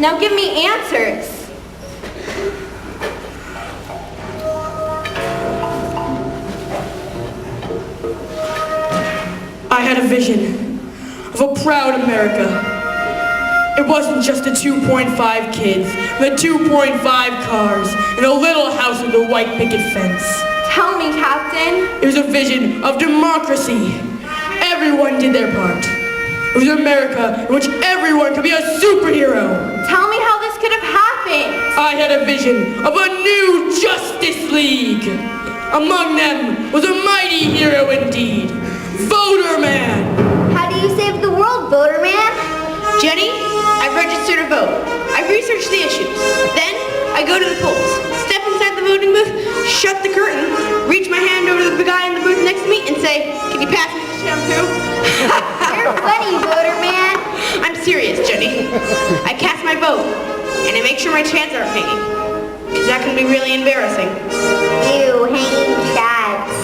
Now give me answers. I had a vision of a proud America. It wasn't just the 2.5 kids, the 2.5 cars, and a little house with a white picket fence. Tell me, Captain. It was a vision of democracy. Everyone did their part. It was America in which everyone could be a superhero. Tell me how this could have happened. I had a vision of a new Justice League. Among them was a mighty hero indeed, voterman. How do you save the world, voterman? Jenny, I've registered to vote. I've researched the issues. Then I go to the polls, step inside the voting booth, shut the curtain, reach my hand over to the guy in the booth next to me and say, "Can you pass me the shampoo?" You're funny, voterman. I'm serious, Jenny. I cast my vote, and I make sure my chads aren't hanging, because that can be really embarrassing. Ew, hanging chads.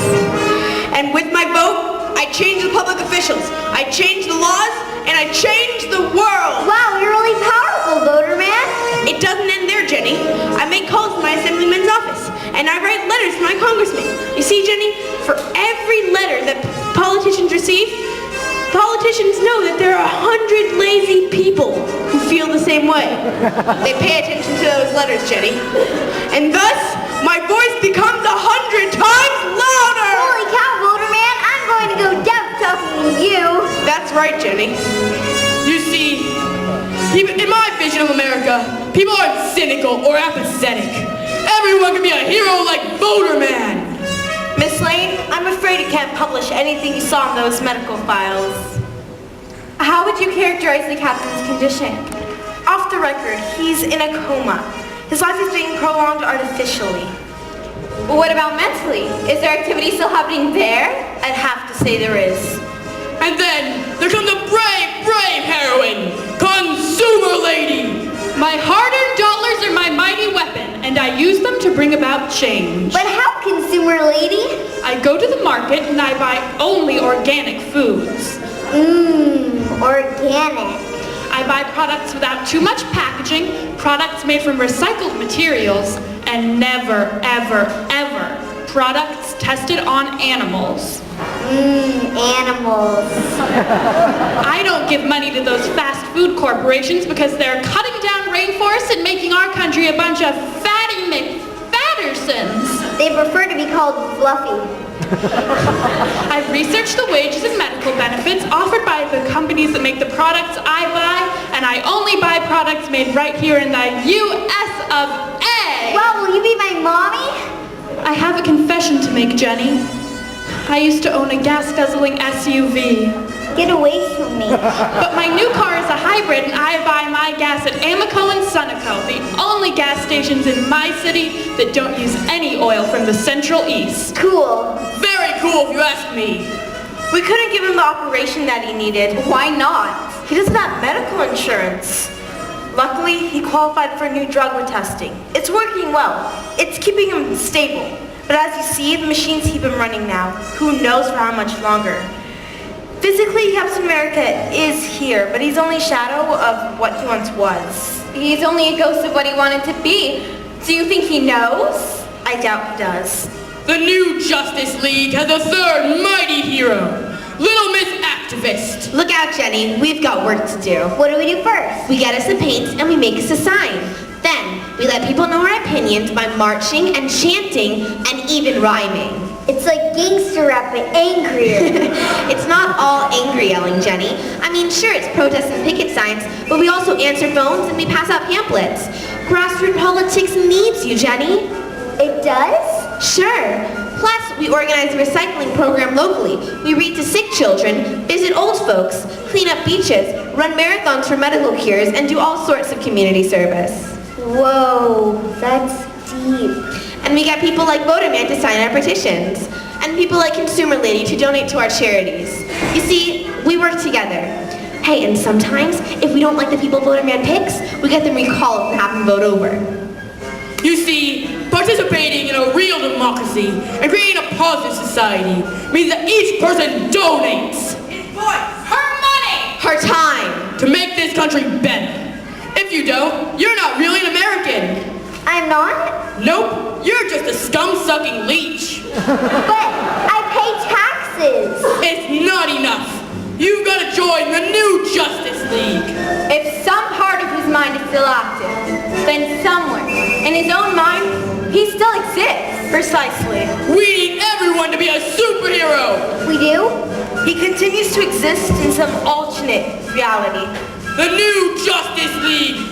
And with my vote, I change the public officials, I change the laws, and I change the world. Wow, you're really powerful, voterman. It doesn't end there, Jenny. I make calls to my assemblyman's office, and I write letters to my congressman. You see, Jenny, for every letter that politicians receive, politicians know that there are 100 lazy people who feel the same way. They pay attention to those letters, Jenny. And thus, my voice becomes 100 times louder! Holy cow, voterman, I'm going to go deaf talking to you. That's right, Jenny. You see, in my vision of America, people aren't cynical or apathetic. Everyone can be a hero like voterman. Miss Lane, I'm afraid it can't publish anything you saw in those medical files. How would you characterize the captain's condition? Off the record, he's in a coma. His life is being prolonged artificially. Well, what about mentally? Is there activity still happening there? I'd have to say there is. And then there comes a brave heroine, Consumer Lady. My hard-earned dollars are my mighty weapon, and I use them to bring about change. But how, consumer lady? I go to the market and I buy only organic foods. Organic. I buy products without too much packaging, products made from recycled materials, and never, ever, ever products tested on animals. Animals. I don't give money to those fast food corporations because they're cutting down rainforests and making our country a bunch of fatty McFattersons. They prefer to be called fluffy. I've researched the wages and medical benefits offered by the companies that make the products I buy, and I only buy products made right here in the U.S. of A. Wow, will you be my mommy? I have a confession to make, Jenny. I used to own a gas-guzzling SUV. Get away from me. But my new car is a hybrid, and I buy my gas at Amoco and Sunoco, the only gas stations in my city that don't use any oil from the Central East. Cool. Very cool if you ask me. We couldn't give him the operation that he needed. Why not? He doesn't have medical insurance. Luckily, he qualified for a new drug we're testing. It's working well. It's keeping him stable. But as you see, the machines keep him running now. Who knows for how much longer? Physically, Captain America is here, but he's only a shadow of what he once was. He's only a ghost of what he wanted to be. Do you think he knows? I doubt he does. The new Justice League has a third mighty hero, Little Miss Activist. Look out, Jenny. We've got work to do. What do we do first? We get us some paints and we make us a sign. Then, we let people know our opinions by marching and chanting and even rhyming. It's like gangster rap, but angrier. It's not all angry yelling, Jenny. I mean, sure, it's protests and picket signs, but we also answer phones and we pass out pamphlets. Grassroots politics needs you, Jenny. It does? Sure. Plus, we organize a recycling program locally. We read to sick children, visit old folks, clean up beaches, run marathons for medical cures, and do all sorts of community service. Whoa, that's deep. And we get people like Voterman to sign our petitions, and people like Consumer Lady to donate to our charities. You see, we work together. Hey, and sometimes, if we don't like the people Voterman picks, we get them recalled and have them vote over. You see, participating in a real democracy and creating a positive society means that each person donates His voice, her money, her time to make this country better. If you you don't. You're not really an American. I'm not, Nope, you're just a scum-sucking leech. but I pay taxes. It's not enough. You've got to join the new Justice League. If some part of his mind is still active, then somewhere in his own mind, he still exists. Precisely. We need everyone to be a superhero. We do? He continues to exist in some alternate reality. The new Justice League